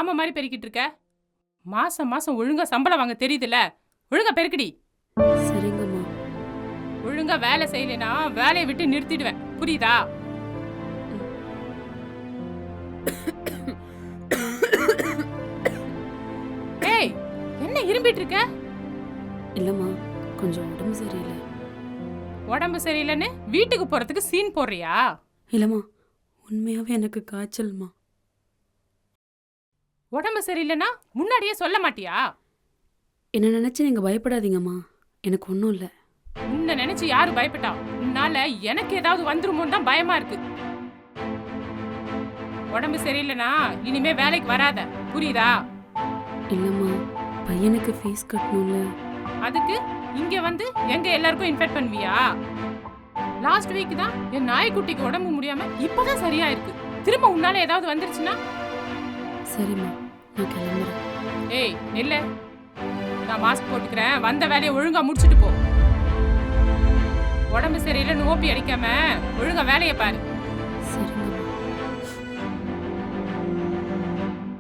ஆமை மாதிரி பெருக்கிட்டு இருக்க? மாசம் மாசம் ஒழுங்கா சம்பளம் வாங்க தெரியுதுல்ல? ஒழுங்கா பெருக்கடி. சரிங்கம்மா. ஒழுங்கா வேலை செய்யலைன்னா வேலையை விட்டு நிறுத்திடுவேன், புரியுதா? ஏய், என்ன இரும்பிட்டு இருக்க? இல்லம்மா, கொஞ்சம் உடம்பு சரியில்லை. உடம்பு சரியில்லைன்னு வீட்டுக்கு போறதுக்கு சீன் போடுறியா? இல்லம்மா, உண்மையாவே எனக்கு காய்ச்சல்மா. உடம்பு சரியில்லைன்னா முன்னாடியே சொல்ல மாட்டியா? என்ன நினைச்சு நீங்க பயப்படாதீங்கம்மா, எனக்கு ஒன்றும் இல்லை. உன்னை நினைச்சு யாரு பயப்பட்டா? உன்னால எனக்கு ஏதாவது வந்துருமோன்னு தான் பயமா இருக்கு. உடம்பு சரியில்லைன்னா இனிமே வேலைக்கு வராத, புரியுதா? இல்லம்மா, பையனுக்கு ஃபீஸ் கட்டணும்ல. அதுக்கு இங்க வந்து எங்க எல்லாருக்கும் இன்ஃபெக்ட் பண்ணுவியா? லாஸ்ட் வீக் தான் என் நாய்க்குட்டிக்கு உடம்பு முடியாம இப்பதான் சரியா இருக்கு. திரும்ப உன்னால ஏதாவது வந்துருச்சுன்னா? சரிம்மா, நான் கிளம்புறேன். ஏய் இல்ல, நான் மாஸ்க் போட்டுக்கிறேன், வந்த வேலையை ஒழுங்கா முடிச்சுட்டு போ. உடம்பு சரியில்லைன்னு ஓபி அடிக்காம ஒழுங்கா வேலையை பாரு.